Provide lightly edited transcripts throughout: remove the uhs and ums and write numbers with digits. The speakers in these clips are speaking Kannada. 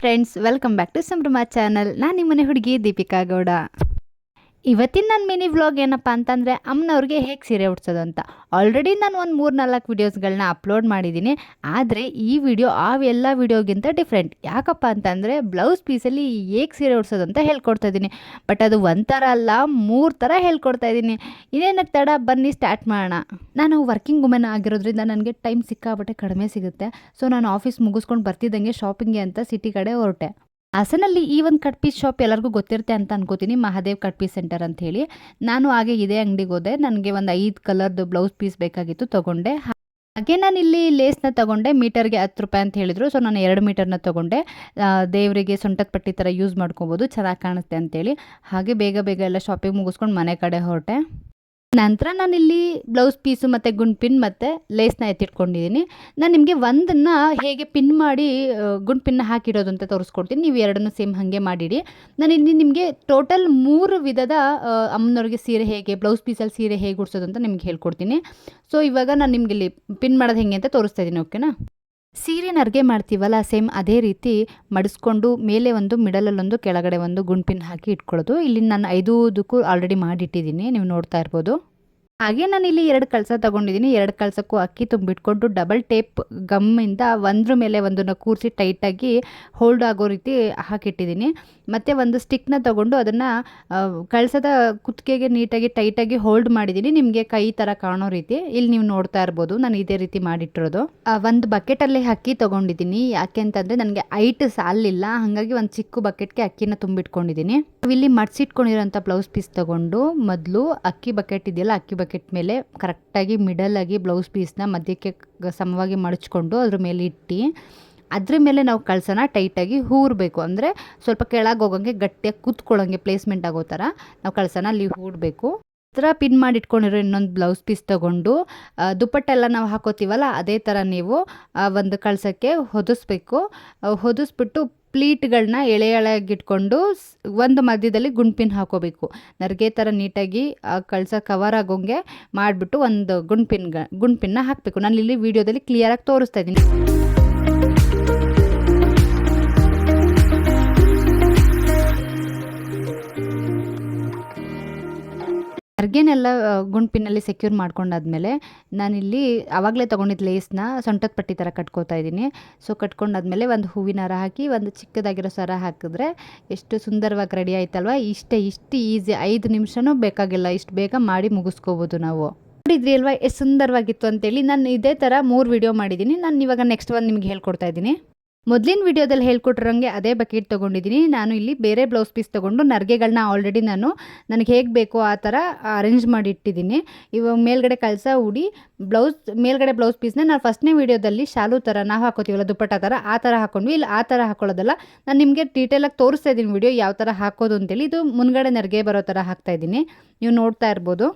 ಫ್ರೆಂಡ್ಸ್, ವೆಲ್ಕಮ್ ಬ್ಯಾಕ್ ಟು ಸಂಭ್ರಮ ಚಾನಲ್. ನಾನು ನಿಮ್ಮನೆ ಹುಡುಗಿ ದೀಪಿಕಾ ಗೌಡ. ಇವತ್ತಿನ ನನ್ನ ಮಿನಿ ವ್ಲಾಗ್ ಏನಪ್ಪ ಅಂತಂದರೆ ಅಮ್ಮನವ್ರಿಗೆ ಹೇಗೆ ಸೀರೆ ಉಡ್ಸೋದು ಅಂತ. ಆಲ್ರೆಡಿ ನಾನು ಒಂದು 3-4 ವೀಡಿಯೋಸ್ಗಳನ್ನ ಅಪ್ಲೋಡ್ ಮಾಡಿದ್ದೀನಿ. ಆದರೆ ಈ ವಿಡಿಯೋ ಎಲ್ಲ ವೀಡಿಯೋಗಿಂತ ಡಿಫ್ರೆಂಟ್. ಯಾಕಪ್ಪ ಅಂತಂದರೆ ಬ್ಲೌಸ್ ಪೀಸಲ್ಲಿ ಹೇಗೆ ಸೀರೆ ಉಡ್ಸೋದು ಅಂತ ಹೇಳ್ಕೊಡ್ತಾ ಇದ್ದೀನಿ. ಬಟ್ ಅದು ಒಂಥರ ಅಲ್ಲ, 3 ಥರ ಹೇಳ್ಕೊಡ್ತಾ ಇದ್ದೀನಿ. ಇನ್ನೇನಕ್ಕೆ ತಡ, ಬನ್ನಿ ಸ್ಟಾರ್ಟ್ ಮಾಡೋಣ. ನಾನು ವರ್ಕಿಂಗ್ ವುಮೆನ್ ಆಗಿರೋದ್ರಿಂದ ನನಗೆ ಟೈಮ್ ಸಿಕ್ಕಾಬಟ್ಟೆ ಕಡಿಮೆ ಸಿಗುತ್ತೆ. ಸೊ ನಾನು ಆಫೀಸ್ ಮುಗಿಸ್ಕೊಂಡು ಬರ್ತಿದ್ದಂಗೆ ಶಾಪಿಂಗ್ಗೆ ಅಂತ ಸಿಟಿ ಕಡೆ ಹೊರಟೆ. ಹಾಸನಲ್ಲಿ ಈ ಒಂದು ಕಟ್ ಪೀಸ್ ಶಾಪ್ ಎಲ್ಲರಿಗೂ ಗೊತ್ತಿರುತ್ತೆ ಅಂತ ಅನ್ಕೋತೀನಿ, ಮಹಾದೇವ್ ಕಟ್ ಪೀಸ್ ಸೆಂಟರ್ ಅಂತ ಹೇಳಿ. ನಾನು ಹಾಗೆ ಇದೇ ಅಂಗಡಿಗೆ ಹೋದೆ. ನನಗೆ ಒಂದು 5 ಕಲರ್ದು ಬ್ಲೌಸ್ ಪೀಸ್ ಬೇಕಾಗಿತ್ತು, ತೊಗೊಂಡೆ. ಹಾಗೆ ನಾನು ಇಲ್ಲಿ ಲೇಸ್ನ ತೊಗೊಂಡೆ. ಮೀಟರ್ಗೆ 10 ರೂಪಾಯಿ ಅಂತ ಹೇಳಿದರು. ಸೊ ನಾನು 2 ಮೀಟರ್ನ ತೊಗೊಂಡೆ. ದೇವರಿಗೆ ಸೊಂಟದ ಪಟ್ಟಿ ಥರ ಯೂಸ್ ಮಾಡ್ಕೊಬೋದು, ಚೆನ್ನಾಗಿ ಕಾಣುತ್ತೆ ಅಂತೇಳಿ. ಹಾಗೆ ಬೇಗ ಬೇಗ ಎಲ್ಲ ಶಾಪಿಂಗ್ ಮುಗಿಸ್ಕೊಂಡು ಮನೆ ಕಡೆ ಹೊರಟೆ. ನಂತರ ನಾನಿಲ್ಲಿ ಬ್ಲೌಸ್ ಪೀಸು ಮತ್ತು ಗುಂಡು ಪಿನ್ ಮತ್ತು ಲೇಸ್ನ ಎತ್ತಿಟ್ಕೊಂಡಿದ್ದೀನಿ. ನಾನು ನಿಮಗೆ ಒಂದನ್ನು ಹೇಗೆ ಪಿನ್ ಮಾಡಿ ಗುಂಡು ಪಿನ್ನ ಹಾಕಿಡೋದು ಅಂತ ತೋರಿಸ್ಕೊಡ್ತೀನಿ. ನೀವು ಎರಡನ್ನೂ ಸೇಮ್ ಹಾಗೆ ಮಾಡಿಡಿ. ನಾನು ಇಲ್ಲಿ ನಿಮಗೆ ಟೋಟಲ್ 3 ವಿಧದ ಅಮ್ಮನವ್ರಿಗೆ ಸೀರೆ ಹೇಗೆ, ಬ್ಲೌಸ್ ಪೀಸಲ್ಲಿ ಸೀರೆ ಹೇಗೆ ಉಡ್ಸೋದು ಅಂತ ನಿಮ್ಗೆ ಹೇಳ್ಕೊಡ್ತೀನಿ. ಸೊ ಇವಾಗ ನಾನು ನಿಮ್ಗೆ ಇಲ್ಲಿ ಪಿನ್ ಮಾಡೋದು ಹೇಗೆ ಅಂತ ತೋರಿಸ್ತಾ ಇದ್ದೀನಿ, ಓಕೆನಾ. ಸೀರೆನ ಅರ್ಗೆ ಮಾಡ್ತೀವಲ್ಲ, ಸೇಮ್ ಅದೇ ರೀತಿ ಮಡಿಸ್ಕೊಂಡು ಮೇಲೆ ಒಂದು, ಮಿಡಲಲ್ಲೊಂದು, ಕೆಳಗಡೆ ಒಂದು ಗುಂಡು ಪಿನ್ ಹಾಕಿ ಇಟ್ಕೊಳ್ಳೋದು. ಇಲ್ಲಿ ನಾನು 5ದಕ್ಕೂ ಆಲ್ರೆಡಿ ಮಾಡಿಟ್ಟಿದ್ದೀನಿ, ನೀವು ನೋಡ್ತಾ ಇರ್ಬೋದು. ಹಾಗೆ ನಾನು ಇಲ್ಲಿ 2 ಕಳಸ ತೊಗೊಂಡಿದ್ದೀನಿ. 2 ಕಳಸಕ್ಕೂ ಅಕ್ಕಿ ತುಂಬಿಟ್ಕೊಂಡು ಡಬಲ್ ಟೇಪ್ ಗಮ್ಮಿಂದ ಒಂದ್ರ ಮೇಲೆ ಒಂದನ್ನು ಕೂರಿಸಿ ಟೈಟಾಗಿ ಹೋಲ್ಡ್ ಆಗೋ ರೀತಿ ಹಾಕಿಟ್ಟಿದ್ದೀನಿ. ಮತ್ತು ಒಂದು ಸ್ಟಿಕ್ನ ತೊಗೊಂಡು ಅದನ್ನು ಕಳಸದ ಕುತ್ತಿಗೆಗೆ ನೀಟಾಗಿ ಟೈಟಾಗಿ ಹೋಲ್ಡ್ ಮಾಡಿದ್ದೀನಿ, ನಿಮಗೆ ಕೈ ಥರ ಕಾಣೋ ರೀತಿ. ಇಲ್ಲಿ ನೀವು ನೋಡ್ತಾ ಇರ್ಬೋದು, ನಾನು ಇದೇ ರೀತಿ ಮಾಡಿಟ್ಟಿರೋದು. ಒಂದು ಬಕೆಟಲ್ಲಿ ಅಕ್ಕಿ ತೊಗೊಂಡಿದ್ದೀನಿ. ಯಾಕೆ ಅಂತಂದರೆ ನನಗೆ ಹೈಟ್ ಸಾಲಿಲ್ಲ, ಹಾಗಾಗಿ ಒಂದು ಚಿಕ್ಕ ಬಕೆಟ್ಗೆ ಅಕ್ಕಿನ ತುಂಬಿಟ್ಕೊಂಡಿದ್ದೀನಿ. ಇಲ್ಲಿ ಮಡ್ಸಿಟ್ಕೊಂಡಿರೋಂಥ ಬ್ಲೌಸ್ ಪೀಸ್ ತೊಗೊಂಡು ಮೊದಲು ಅಕ್ಕಿ ಬಕೆಟ್ ಇದೆಯಲ್ಲ, ಅಕ್ಕಿ ಬಕೆಟ್ ಮೇಲೆ ಕರೆಕ್ಟಾಗಿ ಮಿಡಲಾಗಿ ಬ್ಲೌಸ್ ಪೀಸ್ನ ಮಧ್ಯಕ್ಕೆ ಸಮವಾಗಿ ಮಡಚ್ಕೊಂಡು ಅದ್ರ ಮೇಲೆ ಇಟ್ಟು ಅದ್ರ ಮೇಲೆ ನಾವು ಕಳಸನ ಟೈಟಾಗಿ ಹೂರಬೇಕು. ಅಂದರೆ ಸ್ವಲ್ಪ ಕೆಳಗೆ ಹೋಗೋಂಗೆ ಗಟ್ಟಿಯಾಗಿ ಕೂತ್ಕೊಳ್ಳೋಂಗೆ ಪ್ಲೇಸ್ಮೆಂಟ್ ಆಗೋ ಥರ ನಾವು ಕಳಸನ ಅಲ್ಲಿ ಹೂಡಬೇಕು. ಥರ ಪಿನ್ ಮಾಡಿ ಇಟ್ಕೊಂಡಿರೋ ಇನ್ನೊಂದು ಬ್ಲೌಸ್ ಪೀಸ್ ತೊಗೊಂಡು ದುಪ್ಪಟ್ಟೆಲ್ಲ ನಾವು ಹಾಕೋತೀವಲ್ಲ, ಅದೇ ಥರ ನೀವು ಒಂದು ಕಳಸಕ್ಕೆ ಹೊದಿಸ್ಬೇಕು. ಹೊದಿಸ್ಬಿಟ್ಟು ಪ್ಲೀಟ್ಗಳನ್ನ ಎಳೆಯಾಗಿಟ್ಕೊಂಡು ಒಂದು ಮಧ್ಯದಲ್ಲಿ ಗುಂಡು ಪಿನ್ ಹಾಕೋಬೇಕು. ನರಿಗೆ ಥರ ನೀಟಾಗಿ ಕಳಸ ಕವರ್ ಆಗೋಂಗೆ ಮಾಡಿಬಿಟ್ಟು ಒಂದು ಗುಂಡು ಪಿನ್ನ ಹಾಕಬೇಕು. ನಾನು ಇಲ್ಲಿ ವಿಡಿಯೋದಲ್ಲಿ ಕ್ಲಿಯರಾಗಿ ತೋರಿಸ್ತಾ ಇದ್ದೀನಿ. ನರ್ಗೆನೆಲ್ಲ ಗುಂಡು ಪಿನ್ನಲ್ಲಿ ಸೆಕ್ಯೂರ್ ಮಾಡ್ಕೊಂಡಾದ್ಮೇಲೆ ನಾನಿಲ್ಲಿ ಆವಾಗಲೇ ತೊಗೊಂಡಿದ್ದು ಲೇಸ್ನ ಸೊಂಟದ ಪಟ್ಟಿ ಥರ ಕಟ್ಕೋತಾ ಇದ್ದೀನಿ. ಸೊ ಕಟ್ಕೊಂಡಾದ್ಮೇಲೆ ಒಂದು ಹೂವಿನ ಹಾರ ಹಾಕಿ ಒಂದು ಚಿಕ್ಕದಾಗಿರೋ ಸರ ಹಾಕಿದ್ರೆ ಎಷ್ಟು ಸುಂದರವಾಗಿ ರೆಡಿ ಆಯ್ತಲ್ವ. ಇಷ್ಟು ಈಸಿ, 5 ನಿಮಿಷನೂ ಬೇಕಾಗಿಲ್ಲ, ಇಷ್ಟು ಬೇಗ ಮಾಡಿ ಮುಗಿಸ್ಕೋಬೋದು ನಾವು. ನೋಡಿದ್ರಿ ಅಲ್ವಾ ಎಷ್ಟು ಸುಂದರವಾಗಿತ್ತು ಅಂತೇಳಿ. ನಾನು ಇದೇ ಥರ 3 ವಿಡಿಯೋ ಮಾಡಿದ್ದೀನಿ. ನಾನು ಇವಾಗ ನೆಕ್ಸ್ಟ್ ಒಂದು ನಿಮ್ಗೆ ಹೇಳ್ಕೊಡ್ತಾ ಇದ್ದೀನಿ. ಮೊದಲಿನ ವಿಡಿಯೋದಲ್ಲಿ ಹೇಳ್ಕೊಟ್ಟಿರೋಂಗೆ ಅದೇ ಬಕೆಟ್ ತೊಗೊಂಡಿದ್ದೀನಿ. ನಾನು ಇಲ್ಲಿ ಬೇರೆ ಬ್ಲೌಸ್ ಪೀಸ್ ತೊಗೊಂಡು ನರ್ಗೆಗಳನ್ನ ಆಲ್ರೆಡಿ ನನಗೆ ಹೇಗೆ ಬೇಕೋ ಆ ಥರ ಅರೇಂಜ್ ಮಾಡಿ ಇಟ್ಟಿದ್ದೀನಿ. ಇವಾಗ ಮೇಲ್ಗಡೆ ಕಳಸ ಹೂಡಿ ಮೇಲ್ಗಡೆ ಬ್ಲೌಸ್ ಪೀಸ್ನ ನಾನು ಫಸ್ಟ್ನೇ ವೀಡಿಯೋದಲ್ಲಿ ಶಾಲು ಥರ ನಾವು ಹಾಕೋತೀವಲ್ಲ, ದುಪ್ಪಟ್ಟ ಥರ, ಆ ಥರ ಹಾಕ್ಕೊಂಡ್ವಿ. ಇಲ್ಲಿ ಆ ಥರ ಹಾಕೊಳ್ಳೋದಲ್ಲ, ನಾನು ನಿಮಗೆ ಡೀಟೇಲಾಗಿ ತೋರಿಸ್ತಾ ಇದ್ದೀನಿ ವಿಡಿಯೋ ಯಾವ ಥರ ಹಾಕೋದು ಅಂತೇಳಿ. ಇದು ಮುನ್ಗಡೆ ನರ್ಗೆ ಬರೋ ಥರ ಹಾಕ್ತಾಯಿದ್ದೀನಿ, ನೀವು ನೋಡ್ತಾ ಇರ್ಬೋದು.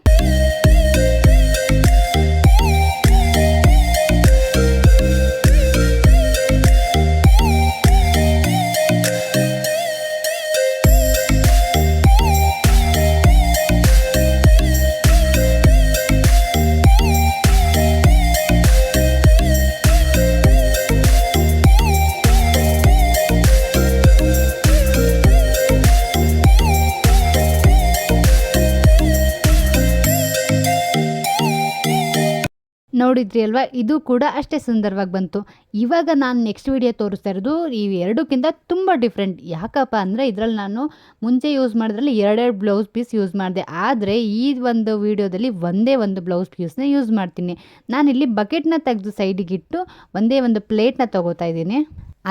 ನೋಡಿದ್ರಿ ಅಲ್ವಾ, ಇದು ಕೂಡ ಅಷ್ಟೇ ಸುಂದರವಾಗಿ ಬಂತು. ಇವಾಗ ನಾನು ನೆಕ್ಸ್ಟ್ ವಿಡಿಯೋ ತೋರಿಸ್ತಾ ಇರೋದು ಈ 2ಕ್ಕಿಂತ ತುಂಬ ಡಿಫ್ರೆಂಟ್. ಯಾಕಪ್ಪ ಅಂದರೆ ಇದರಲ್ಲಿ ನಾನು ಮುಂಚೆ ಯೂಸ್ ಮಾಡಿದ್ರಲ್ಲಿ 2 ಬ್ಲೌಸ್ ಪೀಸ್ ಯೂಸ್ ಮಾಡಿದೆ. ಆದರೆ ಈ ಒಂದು ವಿಡಿಯೋದಲ್ಲಿ ಒಂದೇ ಒಂದು ಬ್ಲೌಸ್ ಪೀಸ್ನ ಯೂಸ್ ಮಾಡ್ತೀನಿ. ನಾನಿಲ್ಲಿ ಬಕೆಟ್ನ ತೆಗೆದು ಸೈಡಿಗಿಟ್ಟು ಒಂದೇ ಒಂದು ಪ್ಲೇಟ್ನ ತೊಗೋತಾ ಇದ್ದೀನಿ.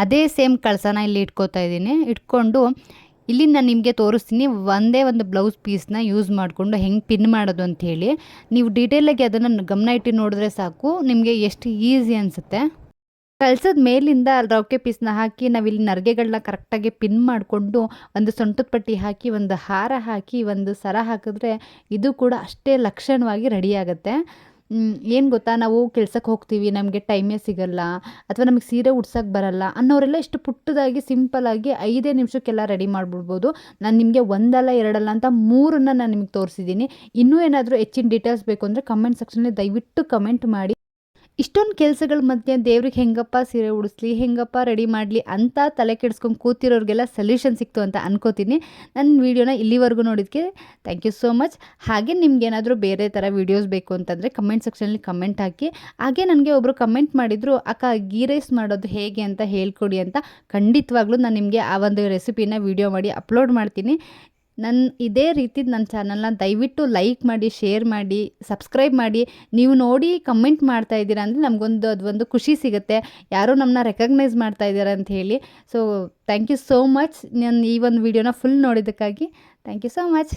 ಅದೇ ಸೇಮ್ ಕಳಸನ ಇಲ್ಲಿ ಇಟ್ಕೋತಾ ಇದ್ದೀನಿ. ಇಟ್ಕೊಂಡು ಇಲ್ಲಿ ನಾನು ನಿಮಗೆ ತೋರಿಸ್ತೀನಿ ಒಂದೇ ಒಂದು ಬ್ಲೌಸ್ ಪೀಸ್ನ ಯೂಸ್ ಮಾಡಿಕೊಂಡು ಹೆಂಗೆ ಪಿನ್ ಮಾಡೋದು ಅಂಥೇಳಿ. ನೀವು ಡೀಟೇಲಾಗಿ ಅದನ್ನು ಗಮನ ಇಟ್ಟು ನೋಡಿದ್ರೆ ಸಾಕು, ನಿಮಗೆ ಎಷ್ಟು ಈಸಿ ಅನಿಸುತ್ತೆ. ಕಳ್ಸದ ಮೇಲಿಂದ ರೌಕೆ ಪೀಸ್ನ ಹಾಕಿ ನಾವಿಲ್ಲಿ ನರ್ಗೆಗಳನ್ನ ಕರೆಕ್ಟಾಗಿ ಪಿನ್ ಮಾಡಿಕೊಂಡು ಒಂದು ಸೊಂಟದ ಪಟ್ಟಿ ಹಾಕಿ ಒಂದು ಹಾರ ಹಾಕಿ ಒಂದು ಸರ ಹಾಕಿದ್ರೆ ಇದು ಕೂಡ ಅಷ್ಟೇ ಲಕ್ಷಣವಾಗಿ ರೆಡಿ ಆಗುತ್ತೆ. ಏನು ಗೊತ್ತಾ, ನಾವು ಕೆಲ್ಸಕ್ಕೆ ಹೋಗ್ತೀವಿ, ನಮಗೆ ಟೈಮೇ ಸಿಗಲ್ಲ, ಅಥವಾ ನಮಗೆ ಸೀರೆ ಉಡ್ಸೋಕ್ಕೆ ಬರಲ್ಲ ಅನ್ನೋರೆಲ್ಲ ಇಷ್ಟು ಪುಟ್ಟದಾಗಿ ಸಿಂಪಲ್ಲಾಗಿ 5 ನಿಮಿಷಕ್ಕೆಲ್ಲ ರೆಡಿ ಮಾಡಿಬಿಡ್ಬೋದು. ನಾನು ನಿಮಗೆ 1 ಅಲ್ಲ 2 ಅಲ್ಲ ಅಂತ 3 ನಾನು ನಿಮಗೆ ತೋರಿಸಿದ್ದೀನಿ. ಇನ್ನೂ ಏನಾದರೂ ಹೆಚ್ಚಿನ ಡೀಟೇಲ್ಸ್ ಬೇಕು ಅಂದರೆ ಕಮೆಂಟ್ ಸೆಕ್ಷನಲ್ಲಿ ದಯವಿಟ್ಟು ಕಮೆಂಟ್ ಮಾಡಿ. ಇಷ್ಟೊಂದು ಕೆಲಸಗಳ ಮಧ್ಯೆ ದೇವ್ರಿಗೆ ಹೆಂಗಪ್ಪ ಸೀರೆ ಉಡಿಸ್ಲಿ, ಹೆಂಗಪ್ಪ ರೆಡಿ ಮಾಡಲಿ ಅಂತ ತಲೆ ಕೆಡಿಸ್ಕೊಂಡು ಕೂತಿರೋರಿಗೆಲ್ಲ ಸೊಲ್ಯೂಷನ್ ಸಿಕ್ತು ಅಂತ ಅನ್ಕೋತೀನಿ. ನನ್ನ ವೀಡಿಯೋನ ಇಲ್ಲಿವರೆಗೂ ನೋಡಿದ್ದಕ್ಕೆ ಥ್ಯಾಂಕ್ ಯು ಸೋ ಮಚ್. ಹಾಗೆ ನಿಮ್ಗೇನಾದರೂ ಬೇರೆ ಥರ ವೀಡಿಯೋಸ್ ಬೇಕು ಅಂತಂದರೆ ಕಮೆಂಟ್ ಸೆಕ್ಷನಲ್ಲಿ ಕಮೆಂಟ್ ಹಾಕಿ. ಹಾಗೆ ನನಗೆ ಒಬ್ಬರು ಕಮೆಂಟ್ ಮಾಡಿದರು, ಅಕ್ಕ ಗೀ ರೈಸ್ ಮಾಡೋದು ಹೇಗೆ ಅಂತ ಹೇಳ್ಕೊಡಿ ಅಂತ. ಖಂಡಿತವಾಗ್ಲೂ ನಾನು ನಿಮಗೆ ಆ ಒಂದು ರೆಸಿಪಿನ ವೀಡಿಯೋ ಮಾಡಿ ಅಪ್ಲೋಡ್ ಮಾಡ್ತೀನಿ. ಇದೇ ರೀತಿ ನನ್ನ ಚಾನಲ್ನ ದಯವಿಟ್ಟು ಲೈಕ್ ಮಾಡಿ, ಶೇರ್ ಮಾಡಿ, ಸಬ್ಸ್ಕ್ರೈಬ್ ಮಾಡಿ. ನೀವು ನೋಡಿ ಕಮೆಂಟ್ ಮಾಡ್ತಾ ಇದ್ದೀರಾ ಅಂದರೆ ಅದೊಂದು ಖುಷಿ ಸಿಗುತ್ತೆ, ಯಾರೋ ನಮ್ಮನ್ನ ರೆಕಗ್ನೈಸ್ ಮಾಡ್ತಾ ಇದ್ದಾರೆ ಅಂತ ಹೇಳಿ. So thank you so much. ನಾನು ಈ ಒಂದು ವೀಡಿಯೋನ ಫುಲ್ ನೋಡಿದ್ದಕ್ಕಾಗಿ ಥ್ಯಾಂಕ್ ಯು ಸೋ ಮಚ್.